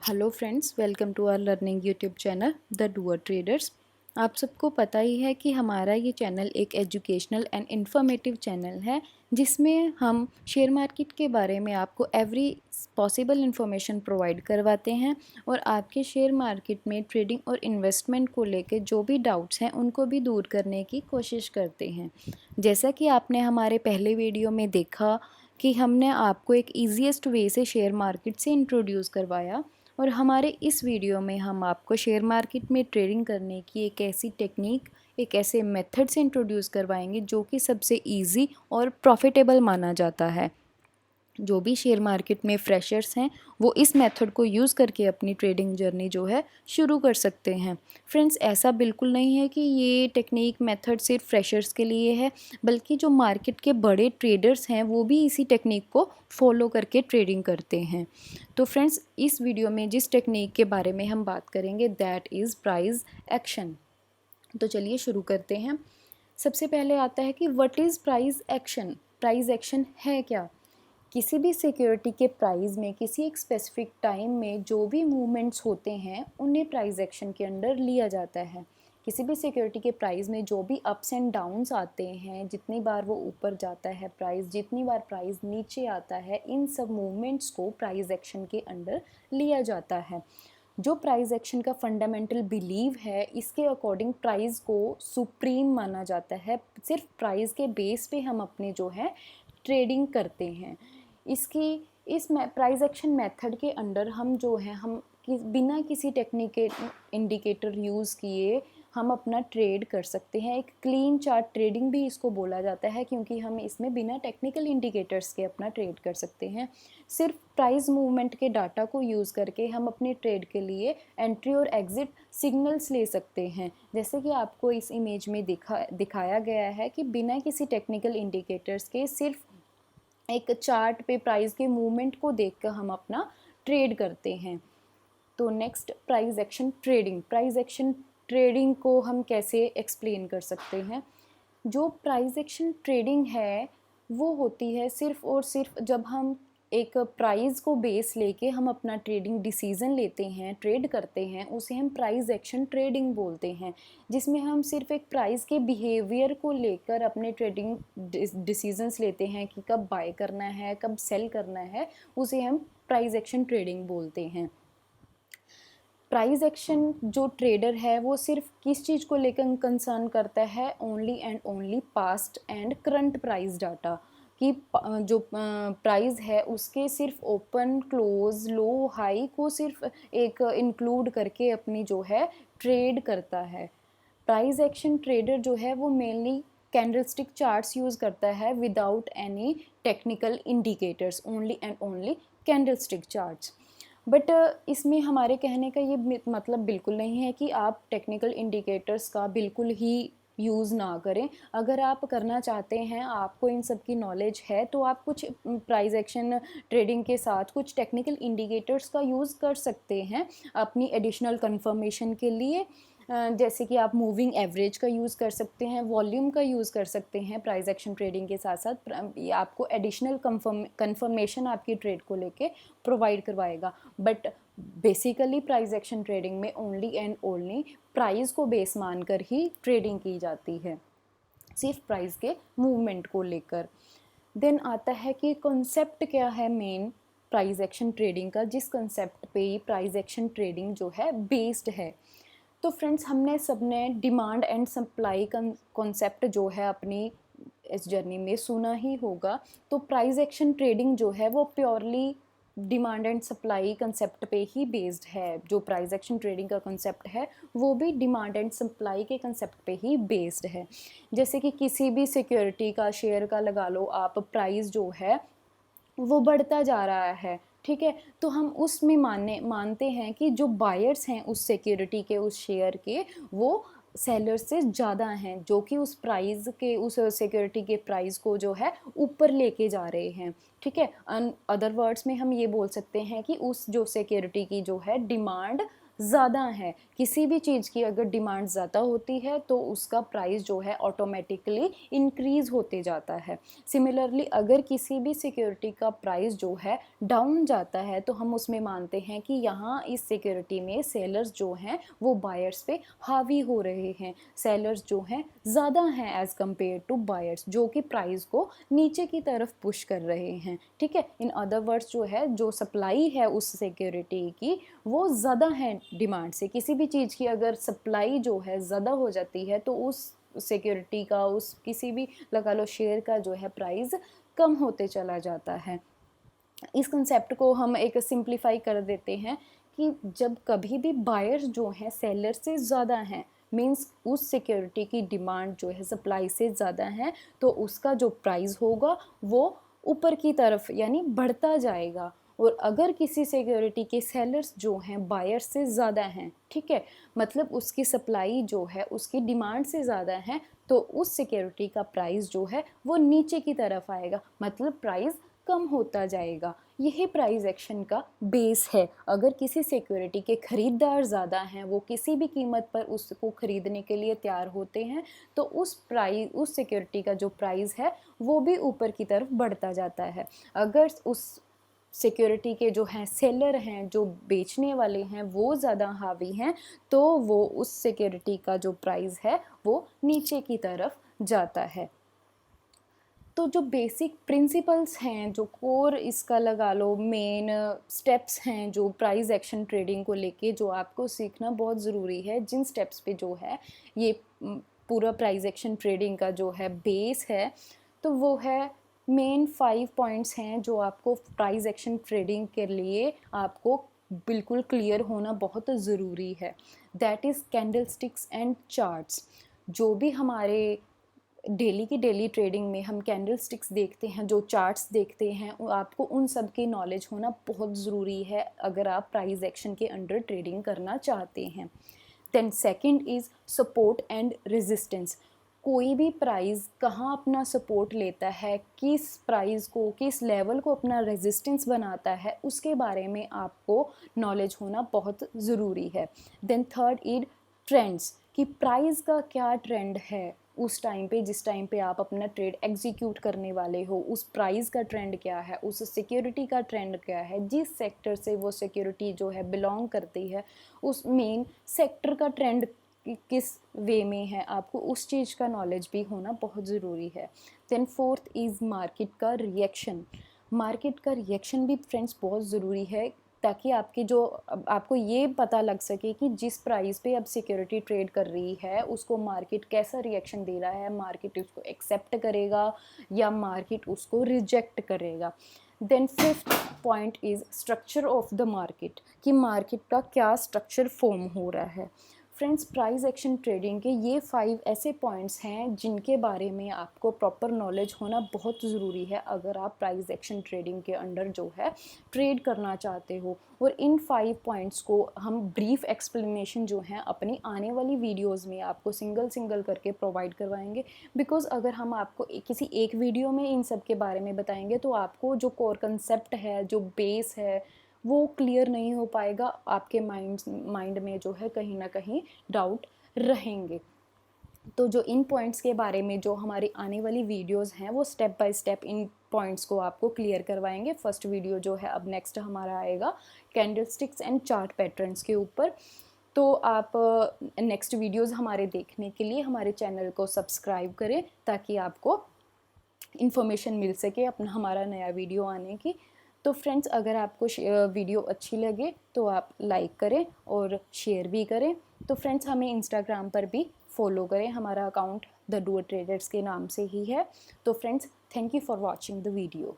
Hello friends, welcome to our learning YouTube channel the doer traders. आप सबको पता ही है कि हमारा ये चैनल एक एजुकेशनल एंड इन्फॉर्मेटिव चैनल है, जिसमें हम शेयर मार्केट के बारे में आपको एवरी पॉसिबल इन्फॉर्मेशन प्रोवाइड करवाते हैं और आपके शेयर मार्केट में ट्रेडिंग और इन्वेस्टमेंट को लेकर जो भी डाउट्स हैं उनको भी दूर करने की कोशिश करते हैं। जैसा कि आपने हमारे पहले वीडियो में देखा कि हमने आपको एक ईजीएस्ट वे से शेयर मार्केट से इंट्रोड्यूस करवाया, और हमारे इस वीडियो में हम आपको शेयर मार्केट में ट्रेडिंग करने की एक ऐसी टेक्निक, एक ऐसे मेथड से इंट्रोड्यूस करवाएंगे जो कि सबसे इजी और प्रॉफिटेबल माना जाता है। जो भी शेयर मार्केट में फ्रेशर्स हैं वो इस मेथड को यूज़ करके अपनी ट्रेडिंग जर्नी जो है शुरू कर सकते हैं। फ्रेंड्स, ऐसा बिल्कुल नहीं है कि ये टेक्निक मेथड सिर्फ फ्रेशर्स के लिए है, बल्कि जो मार्केट के बड़े ट्रेडर्स हैं वो भी इसी टेक्निक को फॉलो करके ट्रेडिंग करते हैं। तो फ्रेंड्स, इस वीडियो में जिस टेक्निक के बारे में हम बात करेंगे दैट इज़ प्राइस एक्शन। तो चलिए शुरू करते हैं। सबसे पहले आता है कि what is price action. Price action है क्या? किसी भी सिक्योरिटी के प्राइस में किसी एक स्पेसिफिक टाइम में जो भी मूवमेंट्स होते हैं उन्हें प्राइस एक्शन के अंडर लिया जाता है। किसी भी सिक्योरिटी के प्राइस में जो भी अप्स एंड डाउन्स आते हैं, जितनी बार वो ऊपर जाता है प्राइस, जितनी बार प्राइस नीचे आता है, इन सब मूवमेंट्स को प्राइस एक्शन के अंडर लिया जाता है। जो प्राइस एक्शन का फंडामेंटल बिलीव है, इसके अकॉर्डिंग प्राइस को सुप्रीम माना जाता है। सिर्फ प्राइस के बेस पे हम अपने जो है ट्रेडिंग करते हैं। इसकी इस प्राइस एक्शन मेथड के अंडर हम जो है बिना किसी टेक्निक इंडिकेटर यूज़ किए हम अपना ट्रेड कर सकते हैं। एक क्लीन चार्ट ट्रेडिंग भी इसको बोला जाता है, क्योंकि हम इसमें बिना टेक्निकल इंडिकेटर्स के अपना ट्रेड कर सकते हैं। सिर्फ प्राइस मूवमेंट के डाटा को यूज़ करके हम अपने ट्रेड के लिए एंट्री और एग्ज़िट सिग्नल्स ले सकते हैं। जैसे कि आपको इस इमेज में दिखाया गया है कि बिना किसी टेक्निकल इंडिकेटर्स के सिर्फ एक चार्ट पे प्राइस के मूवमेंट को देखकर हम अपना ट्रेड करते हैं। तो next, price action trading. Price action trading को हम कैसे एक्सप्लेन कर सकते हैं? जो प्राइस एक्शन ट्रेडिंग है वो होती है सिर्फ और सिर्फ जब हम एक प्राइस को बेस लेके हम अपना ट्रेडिंग डिसीजन लेते हैं, ट्रेड करते हैं, उसे हम प्राइस एक्शन ट्रेडिंग बोलते हैं। जिसमें हम सिर्फ एक प्राइस के बिहेवियर को लेकर अपने ट्रेडिंग डिसीजंस लेते हैं कि कब बाय करना है, कब सेल करना है, उसे हम प्राइस एक्शन ट्रेडिंग बोलते हैं। प्राइस एक्शन जो ट्रेडर है वो सिर्फ किस चीज़ को लेकर कंसर्न करता है? Only and only past and current price data. कि जो प्राइस है उसके सिर्फ ओपन, क्लोज, लो, हाई को सिर्फ एक इंक्लूड करके अपनी जो है ट्रेड करता है। प्राइस एक्शन ट्रेडर जो है वो मेनली कैंडलस्टिक चार्ट्स यूज़ करता है without any technical indicators, only and only candlestick charts. But इसमें हमारे कहने का ये मतलब बिल्कुल नहीं है कि आप टेक्निकल इंडिकेटर्स का बिल्कुल ही यूज़ ना करें। अगर आप करना चाहते हैं, आपको इन सब की नॉलेज है, तो आप कुछ प्राइस एक्शन ट्रेडिंग के साथ कुछ टेक्निकल इंडिकेटर्स का यूज़ कर सकते हैं अपनी एडिशनल कंफर्मेशन के लिए। जैसे कि आप मूविंग एवरेज का यूज़ कर सकते हैं, वॉल्यूम का यूज़ कर सकते हैं। प्राइस एक्शन ट्रेडिंग के साथ साथ ये आपको एडिशनल कंफर्मेशन आपकी ट्रेड को लेके प्रोवाइड करवाएगा। But basically price action trading में ओनली एंड ओनली प्राइस को बेस मानकर ही ट्रेडिंग की जाती है, सिर्फ प्राइस के मूवमेंट को लेकर। देन आता है कि कॉन्सेप्ट क्या है मेन प्राइस एक्शन ट्रेडिंग का, जिस कॉन्सेप्ट पे प्राइस एक्शन ट्रेडिंग जो है बेस्ड है। तो फ्रेंड्स, हमने सबने डिमांड एंड सप्लाई का कॉन्सेप्ट जो है अपनी इस जर्नी में सुना ही होगा। तो प्राइस एक्शन ट्रेडिंग जो है वो purely demand and supply concept पे ही बेस्ड है। जो प्राइस एक्शन ट्रेडिंग का कंसेप्ट है वो भी डिमांड एंड सप्लाई के कंसेप्ट पे ही बेस्ड है। जैसे कि किसी भी सिक्योरिटी का, शेयर का लगा लो आप, प्राइस जो है वो बढ़ता जा रहा है, ठीक है, तो हम उसमें मानते हैं कि जो बायर्स हैं उस सिक्योरिटी के, उस शेयर के, वो सेलर्स से ज़्यादा हैं, जो कि उस प्राइस के, उस सिक्योरिटी के प्राइस को जो है ऊपर लेके जा रहे हैं, ठीक है। अदर वर्ड्स में हम ये बोल सकते हैं कि उस जो सिक्योरिटी की जो है डिमांड ज़्यादा है। किसी भी चीज़ की अगर डिमांड ज़्यादा होती है तो उसका प्राइस जो है ऑटोमेटिकली इंक्रीज़ होते जाता है। सिमिलरली अगर किसी भी सिक्योरिटी का प्राइस जो है डाउन जाता है तो हम उसमें मानते हैं कि यहाँ इस सिक्योरिटी में सेलर्स जो हैं वो बायर्स पे हावी हो रहे हैं, सेलर्स जो हैं ज़्यादा हैं एज़ कम्पेयर टू बायर्स, जो कि प्राइस को नीचे की तरफ पुश कर रहे हैं। ठीक है, इन अदर वर्ड्स जो है जो सप्लाई है उस सिक्योरिटी की वो ज़्यादा है डिमांड से। किसी भी चीज़ की अगर सप्लाई जो है ज़्यादा हो जाती है तो उस सिक्योरिटी का, उस किसी भी लगा लो शेयर का जो है प्राइस कम होते चला जाता है। इस कंसेप्ट को हम एक सिंप्लीफाई कर देते हैं कि जब कभी भी बायर्स जो हैं सेलर से ज़्यादा हैं, मींस उस सिक्योरिटी की डिमांड जो है सप्लाई से ज़्यादा है, तो उसका जो प्राइस होगा वो ऊपर की तरफ यानी बढ़ता जाएगा। और अगर किसी सिक्योरिटी के सेलर्स जो हैं बायर्स से ज़्यादा हैं, ठीक है, मतलब उसकी सप्लाई जो है उसकी डिमांड से ज़्यादा है, तो उस सिक्योरिटी का प्राइस जो है वो नीचे की तरफ आएगा, मतलब प्राइस कम होता जाएगा। यही प्राइस एक्शन का बेस है। अगर किसी सिक्योरिटी के खरीदार ज़्यादा हैं, वो किसी भी कीमत पर उसको खरीदने के लिए तैयार होते हैं, तो उस सिक्योरिटी का जो प्राइस है वो भी ऊपर की तरफ बढ़ता जाता है। अगर उस सिक्योरिटी के जो हैं सेलर हैं, जो बेचने वाले हैं, वो ज़्यादा हावी हैं, तो वो उस सिक्योरिटी का जो प्राइस है वो नीचे की तरफ जाता है। तो जो बेसिक प्रिंसिपल्स हैं, जो कोर इसका लगा लो मेन स्टेप्स हैं जो प्राइस एक्शन ट्रेडिंग को लेके जो आपको सीखना बहुत ज़रूरी है, जिन स्टेप्स पे जो है ये पूरा प्राइस एक्शन ट्रेडिंग का जो है बेस है, तो वो है मेन 5 पॉइंट्स हैं जो आपको प्राइस एक्शन ट्रेडिंग के लिए आपको बिल्कुल क्लियर होना बहुत ज़रूरी है। That is candlesticks and charts. जो भी हमारे डेली की डेली ट्रेडिंग में हम कैंडल स्टिक्स देखते हैं, जो चार्ट्स देखते हैं, आपको उन सब की नॉलेज होना बहुत ज़रूरी है अगर आप प्राइस एक्शन के अंडर ट्रेडिंग करना चाहते हैं। Then second is support and resistance. कोई भी प्राइस कहाँ अपना सपोर्ट लेता है, किस प्राइस को, किस लेवल को अपना रेजिस्टेंस बनाता है, उसके बारे में आपको नॉलेज होना बहुत ज़रूरी है। देन थर्ड इज ट्रेंड्स, कि प्राइस का क्या ट्रेंड है उस टाइम पे, जिस टाइम पे आप अपना ट्रेड एग्जीक्यूट करने वाले हो, उस प्राइस का ट्रेंड क्या है, उस सिक्योरिटी का ट्रेंड क्या है, जिस सेक्टर से वो सिक्योरिटी जो है बिलोंग करती है उस मेन सेक्टर का ट्रेंड किस वे में है, आपको उस चीज़ का नॉलेज भी होना बहुत ज़रूरी है। देन फोर्थ इज़ मार्केट का रिएक्शन। मार्केट का रिएक्शन भी फ्रेंड्स बहुत ज़रूरी है, ताकि आपको ये पता लग सके कि जिस प्राइस पे अब सिक्योरिटी ट्रेड कर रही है उसको मार्केट कैसा रिएक्शन दे रहा है, मार्केट उसको एक्सेप्ट करेगा या मार्केट उसको रिजेक्ट करेगा। Then fifth point is structure of the market, कि मार्केट का क्या स्ट्रक्चर फॉर्म हो रहा है। फ्रेंड्स, प्राइस एक्शन ट्रेडिंग के ये 5 ऐसे पॉइंट्स हैं जिनके बारे में आपको प्रॉपर नॉलेज होना बहुत ज़रूरी है अगर आप प्राइस एक्शन ट्रेडिंग के अंडर जो है ट्रेड करना चाहते हो। और इन 5 पॉइंट्स को हम ब्रीफ एक्सप्लेनेशन जो है अपनी आने वाली वीडियोस में आपको सिंगल सिंगल करके प्रोवाइड करवाएंगे, बिकॉज़ अगर हम आपको किसी एक वीडियो में इन सब के बारे में बताएंगे तो आपको जो कोर कंसेप्ट है, जो बेस है, वो क्लियर नहीं हो पाएगा, आपके माइंड में जो है कहीं ना कहीं डाउट रहेंगे। तो जो इन पॉइंट्स के बारे में जो हमारी आने वाली वीडियोस हैं वो step by step in points को आपको क्लियर करवाएंगे। फर्स्ट वीडियो जो है अब नेक्स्ट हमारा आएगा कैंडलस्टिक्स एंड चार्ट पैटर्न्स के ऊपर। तो आप नेक्स्ट वीडियोस हमारे देखने के लिए हमारे चैनल को सब्सक्राइब करें ताकि आपको इन्फॉर्मेशन मिल सके अपना हमारा नया वीडियो आने की। तो फ्रेंड्स, अगर आपको वीडियो अच्छी लगे तो आप लाइक करें और शेयर भी करें। तो फ्रेंड्स, हमें इंस्टाग्राम पर भी फॉलो करें, हमारा अकाउंट द डूअर ट्रेडर्स के नाम से ही है। तो friends, thank you for watching the video.